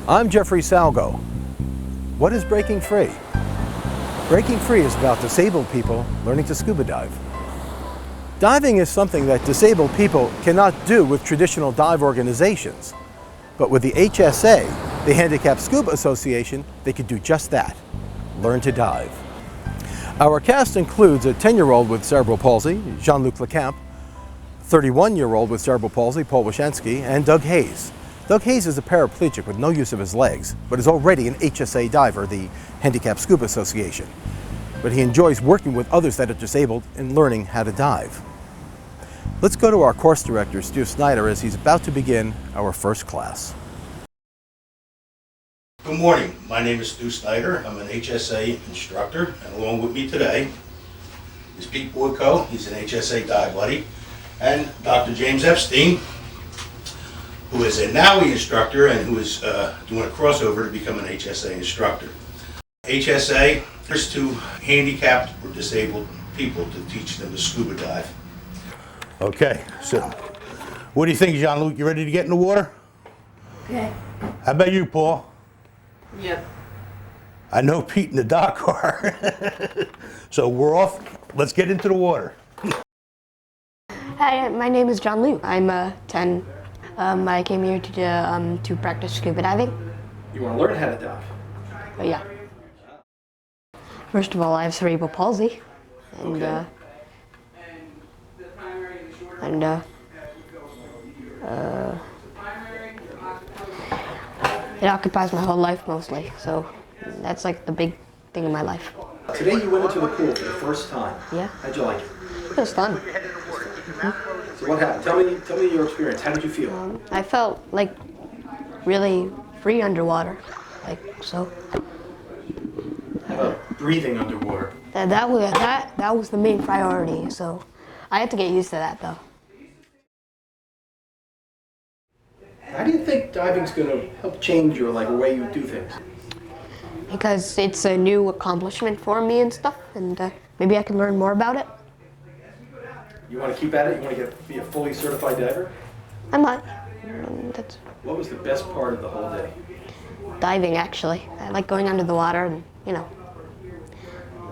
I'm Jeffrey Salgo. What is Breaking Free? Breaking Free is about disabled people learning to scuba dive. Diving is something that disabled people cannot do with traditional dive organizations. But with the HSA, the Handicapped Scuba Association, they could do just that, learn to dive. Our cast includes a 10-year-old with cerebral palsy, Jean-Luc Lecamp, 31-year-old with cerebral palsy, Paul Wyshensky, and Doug Hayes. Doug Hayes is a paraplegic with no use of his legs, but is already an HSA diver, the Handicapped Scuba Association. But he enjoys working with others that are disabled and learning how to dive. Let's go to our course director, Stu Snyder, as he's about to begin our first class. Good morning. My name is Stu Snyder. I'm an HSA instructor, and along with me today is Pete Boyko. He's an HSA dive buddy, and Dr. James Epstein, who is a NAUI instructor and who is doing a crossover to become an HSA instructor. HSA is to handicapped or disabled people to teach them to scuba dive. Okay, so what do you think, Jean-Luc? You ready to get in the water? Okay. How about you, Paul? Yep. I know Pete and the Doc are. So we're off. Let's get into the water. Hi, my name is John Liu. I'm 10. I came here to practice scuba diving. You want to learn how to dive? But yeah. First of all, I have cerebral palsy, and Okay. It occupies my whole life mostly. So that's like the big thing in my life. Today you went into the pool for the first time. Yeah. How'd you like it? It was fun. So what happened? Tell me your experience. How did you feel? I felt like really free underwater, like so. How about breathing underwater? That was the main priority. So I had to get used to that though. How do you think diving's going to help change your way you do things? Because it's a new accomplishment for me and stuff, and maybe I can learn more about it. You want to keep at it? You want to be a fully certified diver? I might. That's What was the best part of the whole day? diving, actually. I like going under the water and,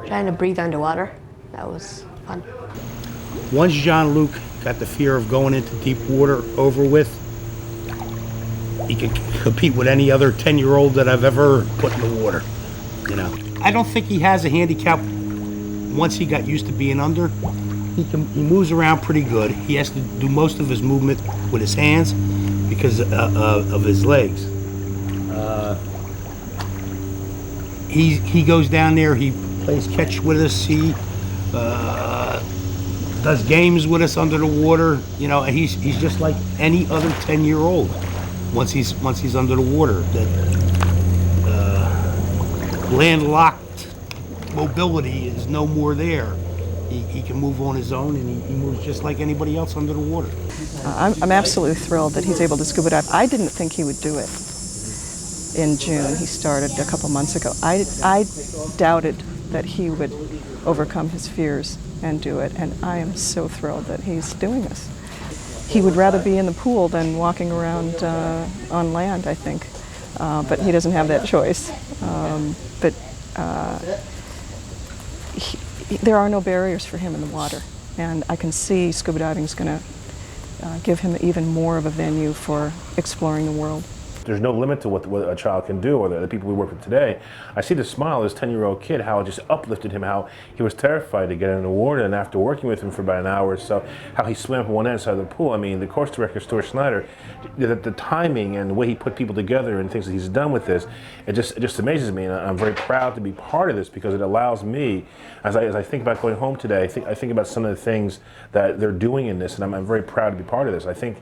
trying to breathe underwater. That was fun. Once Jean-Luc got the fear of going into deep water over with, he could compete with any other 10-year-old that I've ever put in the water, I don't think he has a handicap once he got used to being under. He moves around pretty good. He has to do most of his movement with his hands because of his legs. He goes down there, he plays catch with us, he does games with us under the water. He's just like any other 10-year-old. Once he's under the water, that landlocked mobility is no more there. He can move on his own, and he moves just like anybody else under the water. I'm absolutely thrilled that he's able to scuba dive. I didn't think he would do it in June. He started a couple months ago. I doubted that he would overcome his fears and do it, and I am so thrilled that he's doing this. He would rather be in the pool than walking around on land, I think, but he doesn't have that choice. There are no barriers for him in the water, and I can see scuba diving is going to give him even more of a venue for exploring the world. There's no limit to what a child can do, or the people we work with today. I see the smile of this 10-year-old kid, how it just uplifted him, how he was terrified to get in the water, and after working with him for about an hour or so, how he swam from one end side of the pool. I mean, the course director, Stuart Snyder, the timing and the way he put people together and things that he's done with this, it just amazes me, and I'm very proud to be part of this because it allows me, as I think about going home today, I think about some of the things that they're doing in this, and I'm very proud to be part of this. I think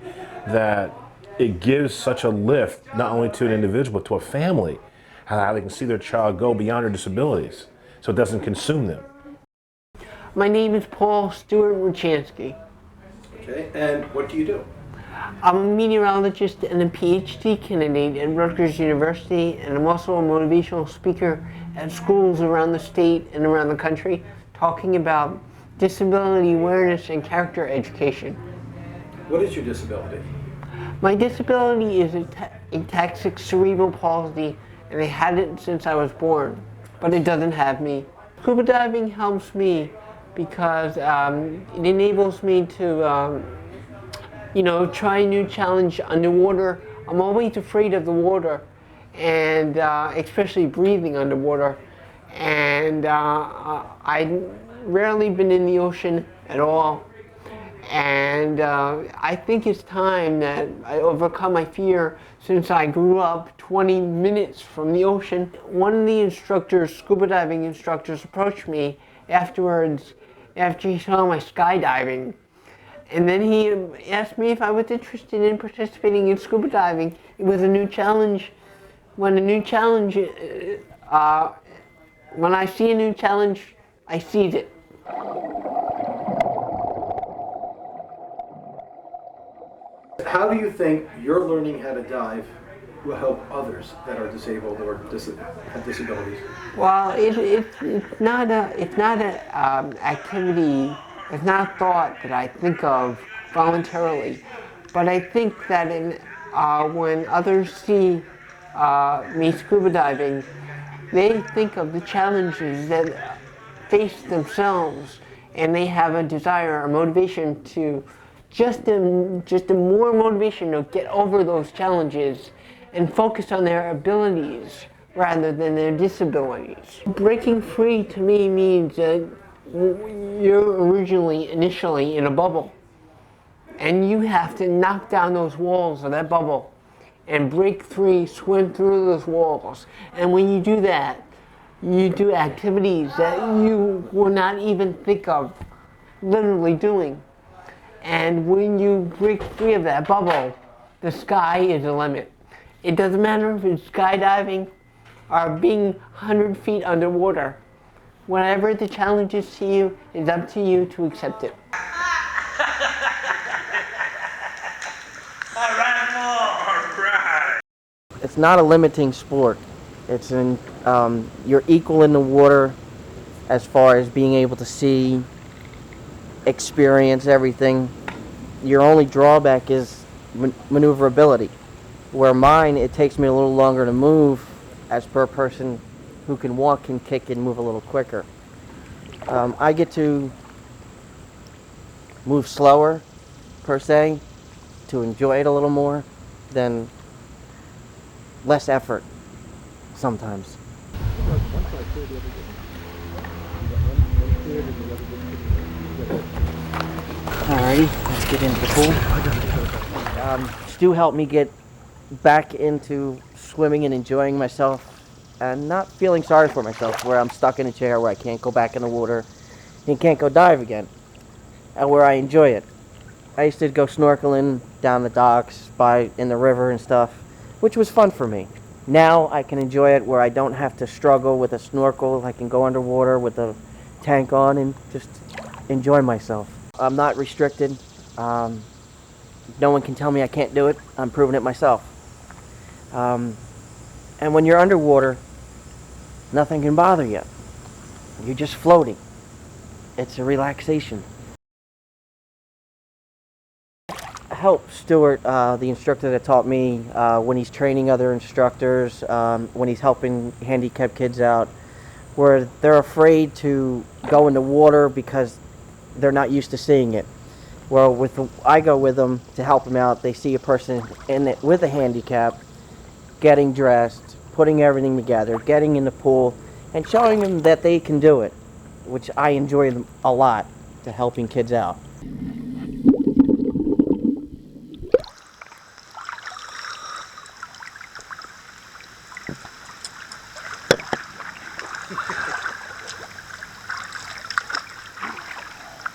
that it gives such a lift, not only to an individual, but to a family, how they can see their child go beyond their disabilities, so it doesn't consume them. My name is Paul Stewart Wyshensky. Okay, and what do you do? I'm a meteorologist and a PhD candidate at Rutgers University, and I'm also a motivational speaker at schools around the state and around the country, talking about disability awareness and character education. What is your disability? My disability is ataxic cerebral palsy, and I had it since I was born, but it doesn't have me. Scuba diving helps me because it enables me to, try a new challenge underwater. I'm always afraid of the water, and especially breathing underwater. And I've rarely been in the ocean at all. And I think it's time that I overcome my fear since I grew up 20 minutes from the ocean. One of the instructors, scuba diving instructors, approached me afterwards after he saw my skydiving. And then he asked me if I was interested in participating in scuba diving. It was a new challenge. When I see a new challenge, I seize it. How do you think your learning how to dive will help others that are disabled or have disabilities? Well, it's not a activity. It's not a thought that I think of voluntarily, but I think that when others see me scuba diving, they think of the challenges that face themselves, and they have a desire or motivation to just a more motivation to get over those challenges and focus on their abilities rather than their disabilities. Breaking free to me means that you're initially in a bubble, and you have to knock down those walls of that bubble and break free, swim through those walls. And when you do that, you do activities that you would not even think of literally doing. And when you break free of that bubble, the sky is the limit. It doesn't matter if it's skydiving or being 100 feet underwater. Whatever the challenge is to you, it's up to you to accept it. It's not a limiting sport. It's you're equal in the water as far as being able to see, experience everything. Your only drawback is maneuverability. Where mine, it takes me a little longer to move as per person who can walk, can kick, and move a little quicker. I get to move slower, per se, to enjoy it a little more than less effort sometimes. Alrighty, let's get into the pool. Stu helped me get back into swimming and enjoying myself and not feeling sorry for myself where I'm stuck in a chair where I can't go back in the water and can't go dive again, and where I enjoy it. I used to go snorkeling down the docks, in the river and stuff, which was fun for me. Now I can enjoy it where I don't have to struggle with a snorkel. I can go underwater with a tank on and just enjoy myself. I'm not restricted. No one can tell me I can't do it. I'm proving it myself. And when you're underwater, nothing can bother you. You're just floating. It's a relaxation. Help Stuart, the instructor that taught me, when he's training other instructors, when he's helping handicapped kids out, where they're afraid to go in the water because they're not used to seeing it. Well, I go with them to help them out. They see a person in it with a handicap, getting dressed, putting everything together, getting in the pool, and showing them that they can do it, which I enjoy a lot, to helping kids out.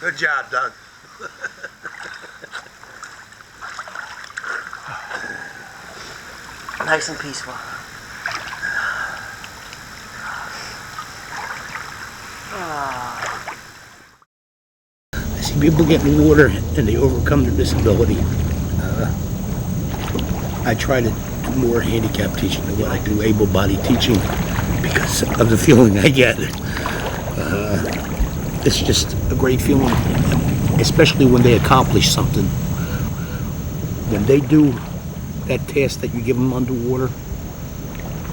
Good job, Doug. Nice and peaceful. I see people get in the water and they overcome their disability. I try to do more handicap teaching than what I do able-bodied teaching because of the feeling I get. It's just a great feeling, especially when they accomplish something. When they do that task that you give them underwater,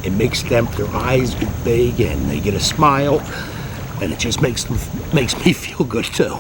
it makes them, their eyes get big and they get a smile, and it just makes me feel good too.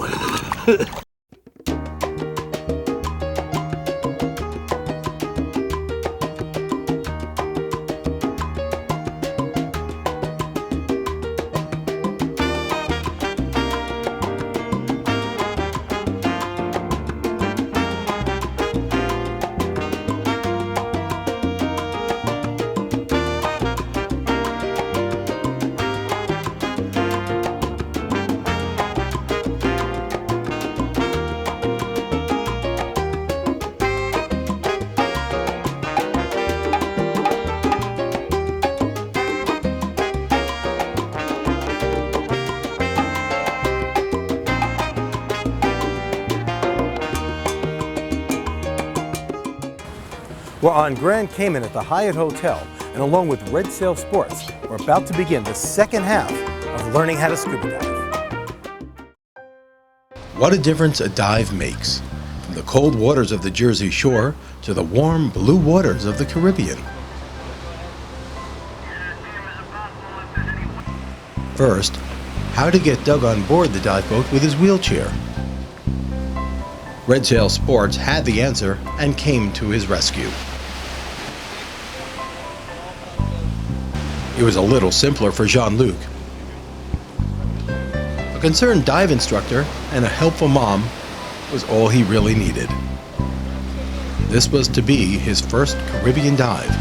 We're on Grand Cayman at the Hyatt Hotel, and along with Red Sail Sports, we're about to begin the second half of learning how to scuba dive. What a difference a dive makes, from the cold waters of the Jersey Shore to the warm blue waters of the Caribbean. First, how to get Doug on board the dive boat with his wheelchair. Red Sail Sports had the answer and came to his rescue. It was a little simpler for Jean-Luc. A concerned dive instructor and a helpful mom was all he really needed. This was to be his first Caribbean dive.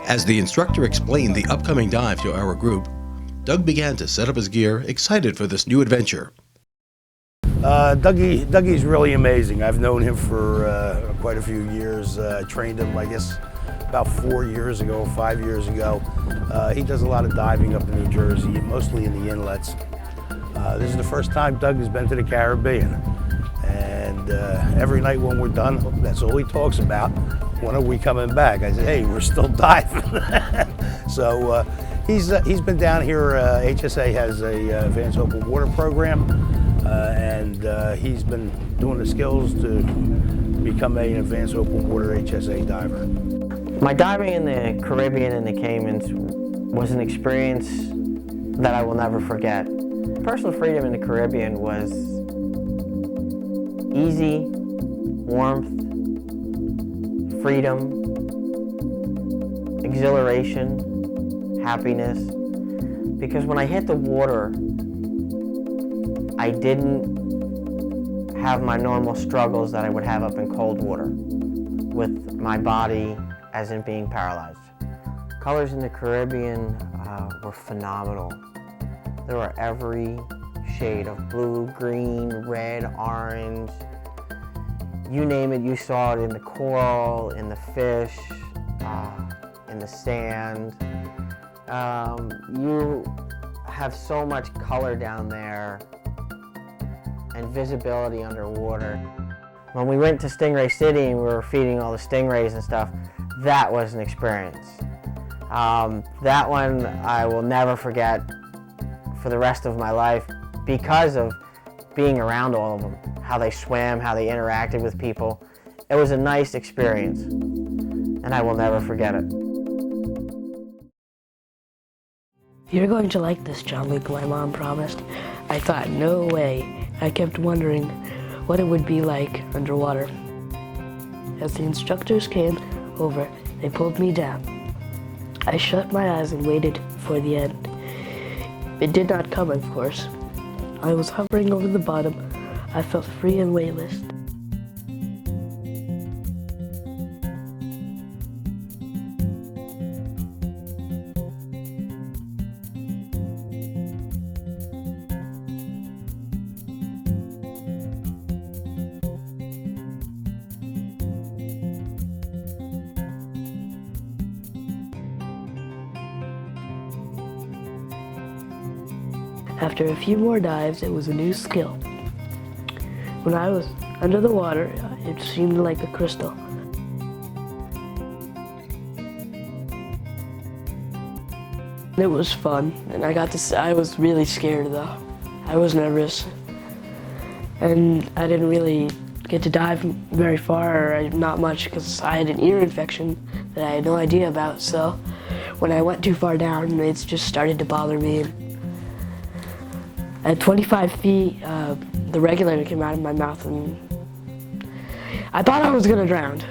As the instructor explained the upcoming dive to our group, Doug began to set up his gear, excited for this new adventure. Dougie's really amazing. I've known him for quite a few years. I trained him, I guess, about 5 years ago. He does a lot of diving up in New Jersey, mostly in the inlets. This is the first time Doug has been to the Caribbean. And every night when we're done, that's all he talks about. When are we coming back? I said, hey, we're still diving. So he's been down here. HSA has a advanced open water program. And he's been doing the skills to become an advanced open water HSA diver. My diving in the Caribbean and the Caymans was an experience that I will never forget. Personal freedom in the Caribbean was easy, warmth, freedom, exhilaration, happiness. Because when I hit the water, I didn't have my normal struggles that I would have up in cold water with my body as in being paralyzed. Colors in the Caribbean were phenomenal. There were every shade of blue, green, red, orange. You name it, you saw it in the coral, in the fish, in the sand. You have so much color down there and visibility underwater. When we went to Stingray City and we were feeding all the stingrays and stuff, that was an experience. That one I will never forget for the rest of my life because of being around all of them, how they swam, how they interacted with people. It was a nice experience, and I will never forget it. You're going to like this, Jean-Luc, my mom promised. I thought, no way. I kept wondering what it would be like underwater. As the instructors came over, they pulled me down. I shut my eyes and waited for the end. It did not come, of course. I was hovering over the bottom. I felt free and weightless. After a few more dives, it was a new skill. When I was under the water, it seemed like a crystal. It was fun, and I was really scared though. I was nervous, and I didn't really get to dive very far, or not much, because I had an ear infection that I had no idea about. So when I went too far down, it's just started to bother me. At 25 feet, the regulator came out of my mouth, and I thought I was gonna drown.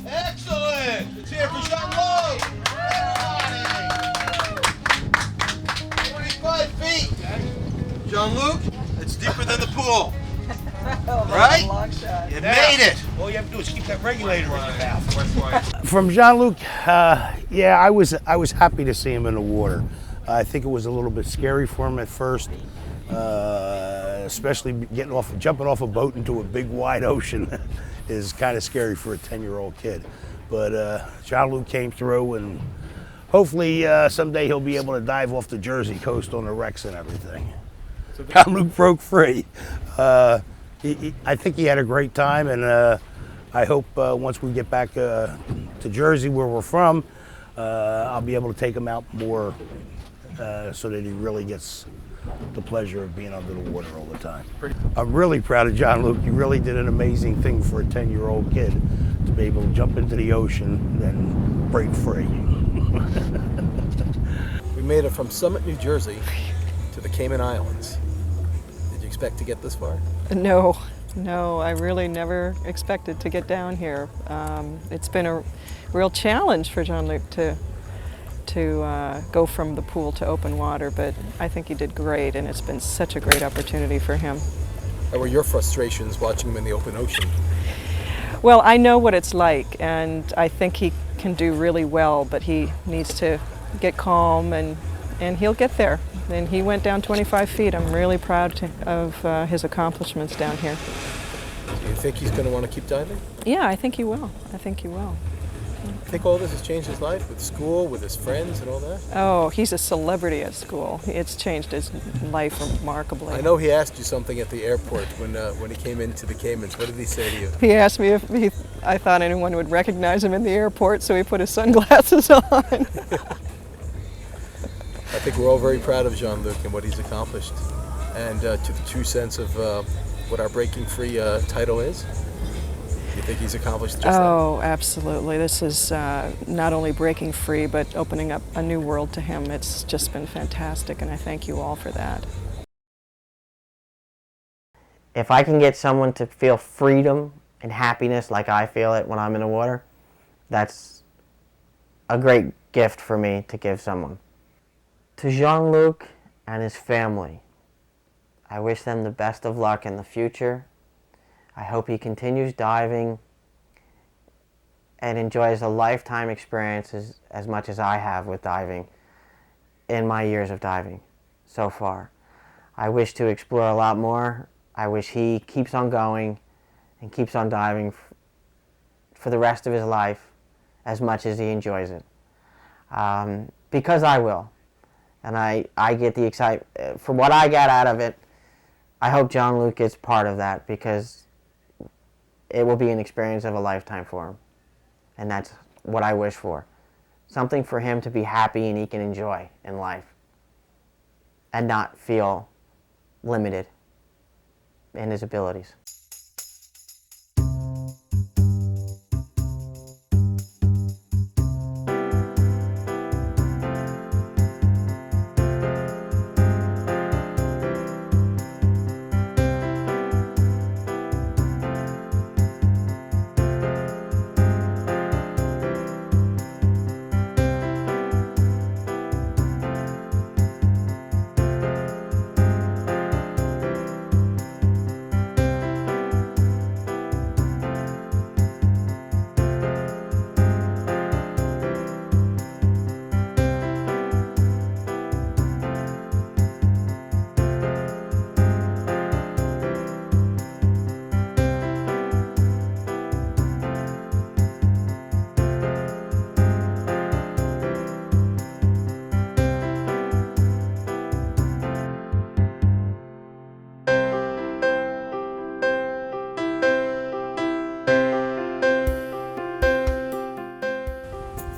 Excellent! Let's hear it for Jean-Luc! Everybody! 25 feet! Jean-Luc, it's deeper than the pool. Right? You made it! All you have to do is keep that regulator in your mouth. From Jean-Luc, yeah, I was happy to see him in the water. I think it was a little bit scary for him at first, especially jumping off a boat into a big wide ocean is kind of scary for a 10-year-old kid. But Jean-Luc came through, and hopefully someday he'll be able to dive off the Jersey coast on the wrecks and everything. Jean-Luc broke free. I think he had a great time, and I hope once we get back to Jersey, where we're from, I'll be able to take him out more so that he really gets the pleasure of being under the water all the time. I'm really proud of Jean-Luc. He really did an amazing thing for a 10-year-old kid to be able to jump into the ocean and break free. We made it from Summit, New Jersey to the Cayman Islands. Did you expect to get this far? No, I really never expected to get down here. It's been a real challenge for Jean-Luc to go from the pool to open water, but I think he did great, and it's been such a great opportunity for him. How were your frustrations watching him in the open ocean? Well, I know what it's like, and I think he can do really well, but he needs to get calm, and he'll get there. And he went down 25 feet. I'm really proud of his accomplishments down here. Do you think he's going to want to keep diving? Yeah, I think he will. I think he will. I think all this has changed his life, with school, with his friends and all that? Oh, he's a celebrity at school. It's changed his life remarkably. I know he asked you something at the airport when he came into the Caymans. What did he say to you? He asked me if I thought anyone would recognize him in the airport, so he put his sunglasses on. I think we're all very proud of Jean-Luc and what he's accomplished. And to the true sense of what our Breaking Free title is, you think he's accomplished just that? Oh, absolutely. This is not only breaking free, but opening up a new world to him. It's just been fantastic, and I thank you all for that. If I can get someone to feel freedom and happiness like I feel it when I'm in the water, that's a great gift for me to give someone. To Jean-Luc and his family, I wish them the best of luck in the future. I hope he continues diving and enjoys a lifetime experience as much as I have with diving in my years of diving so far. I wish to explore a lot more. I wish he keeps on going and keeps on diving for the rest of his life as much as he enjoys it. Because I will. And I get the excitement. For what I got out of it, I hope Jean-Luc gets part of that, because it will be an experience of a lifetime for him. And that's what I wish for. Something for him to be happy and he can enjoy in life and not feel limited in his abilities.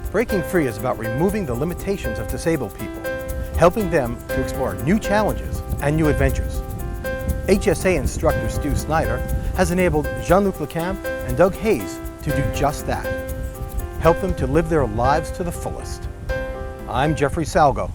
Breaking Free is about removing the limitations of disabled people, helping them to explore new challenges and new adventures. HSA instructor Stu Snyder has enabled Jean-Luc Lecamp and Doug Hayes to do just that. Help them to live their lives to the fullest. I'm Jeffrey Salgo.